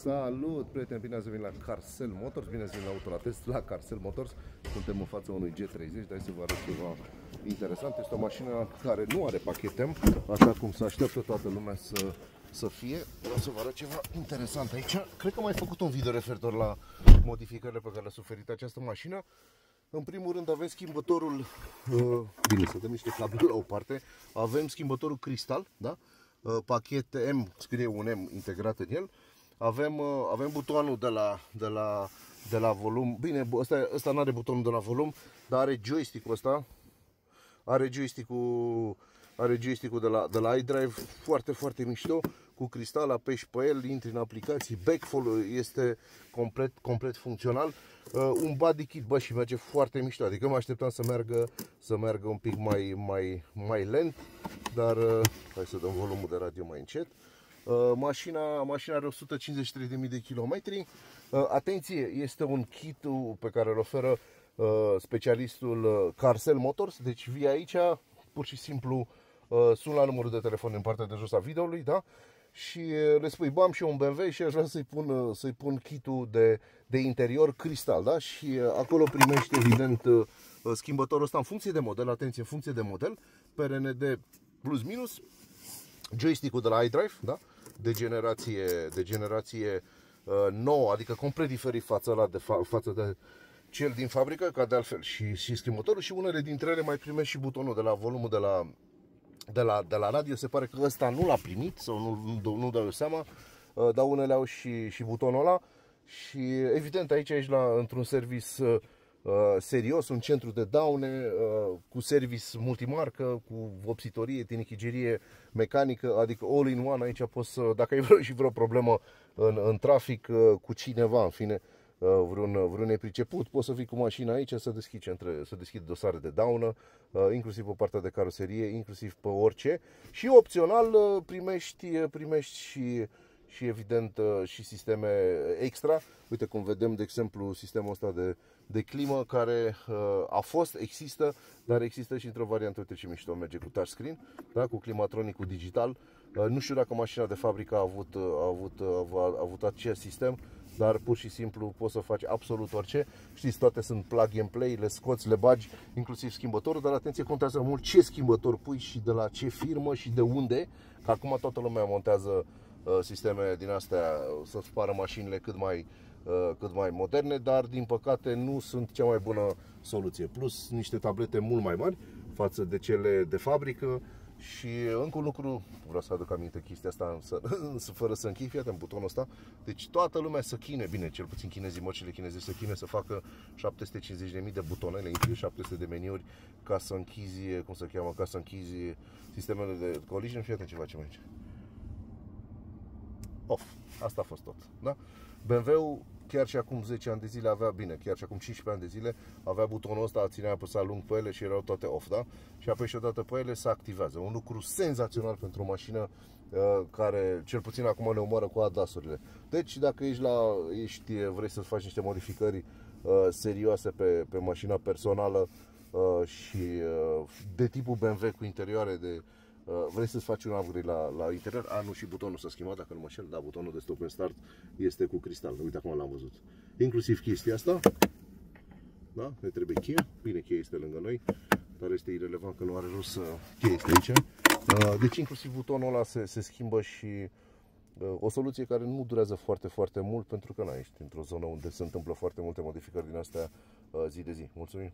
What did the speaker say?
Salut, prieteni, bine ați venit la Carcel Motors, bine ați venit la Autolatest, la Carcel Motors. Suntem în fața unui G30, dar să vă arăt ceva interesant. Este o mașină care nu are pachetem, așa cum se așteaptă toată lumea să fie. Vreau să vă arăt ceva interesant aici. Cred că am mai făcut un video referitor la modificările pe care le-a suferit această mașină. În primul rând avem schimbătorul, bine, să dăm niște cablu la o parte, avem schimbătorul cristal, da? Pachet M, scrie un M integrat în el. Avem butonul de la volum. Bine, ăsta nu are butonul de la volum, dar are joystick-ul ăsta. Are joystick-ul de la iDrive, foarte, foarte mișto, cu cristal, apeși pe el, intri în aplicații, backfall este complet funcțional. Un body kit, bă, și merge foarte mișto, adică mă așteptam să meargă un pic mai lent, dar hai să dăm volumul de radio mai încet. Mașina are 153.000 de kilometri. Atenție, este un kit pe care îl oferă specialistul Carcel Motors. Deci vii aici, pur și simplu suni la numărul de telefon în partea de jos a videoului, da? Și le spui, bă, am și eu un BMW și aș vrea să-i pun kitul de interior cristal, da? Și acolo primești, evident, schimbătorul ăsta în funcție de model, atenție, în funcție de model, PRND plus minus, joystick-ul de la iDrive, da? De generație nouă, adică complet diferit față de cel din fabrică, ca de altfel și schimbătorul, și unele dintre ele mai primești și butonul de la volumul de la radio. Se pare că ăsta nu l-a primit sau nu dau eu seama, dar unele au și butonul ăla. Și evident aici ești într-un service serios, un centru de daune, cu service multimarcă, cu vopsitorie, tinichigerie mecanică, adică all in one. Aici poți să, dacă ai vreo problemă în trafic cu cineva, în fine, vreun nepriceput, poți să vii cu mașina aici să deschidi dosare de daună, inclusiv pe partea de caroserie, inclusiv pe orice. Și opțional primești și evident și sisteme extra. Uite cum vedem, de exemplu, sistemul ăsta de climă care există, dar există și într-o variantă, uite ce mișto, merge cu touchscreen, da? Cu climatronicul digital. Nu știu dacă mașina de fabrică a avut acest sistem, dar pur și simplu poți să faci absolut orice. Știți, toate sunt plug and play, le scoți, le bagi, inclusiv schimbătorul, dar atenție, contează mult ce schimbător pui și de la ce firmă și de unde, că acum toată lumea montează sisteme din astea să spară mașinile cât mai moderne, dar din păcate nu sunt cea mai bună soluție. Plus niște tablete mult mai mari față de cele de fabrică. Și încă un lucru, vreau să aduc aminte chestia asta fără să închei, fii atent, butonul ăsta. Deci toată lumea să chine, bine, cel puțin chinezii, mărcile chineze să chine să facă 750.000 de butonele, inclusiv 700 de meniuri ca să închizi, cum se cheamă, ca să închizi sistemele de collision. Fii atent ce facem aici. Off. Asta a fost tot, da? BMW-ul chiar și acum 10 ani de zile avea, bine, chiar și acum 15 ani de zile avea butonul ăsta, ținea apăsat lung pe ele și erau toate off, da? Și apoi și odată pe ele se activează. Un lucru senzațional pentru o mașină care cel puțin acum ne omoară cu ADAS-urile. Deci dacă vrei să faci niște modificări serioase pe mașina personală și de tipul BMW cu interioare vrei să-ți faci un upgrade la interior, nu, și butonul s-a schimbat, dacă nu mă înșel, da, butonul de stop and start este cu cristal, uite acum l-am văzut. Inclusiv chestia asta, da, ne trebuie cheia, bine, cheia este lângă noi, dar este irelevant că nu are rost să cheia este aici. Deci inclusiv butonul ăla se schimbă și o soluție care nu durează foarte, foarte mult, pentru că ești într-o zonă unde se întâmplă foarte multe modificări din astea zi de zi. Mulțumim!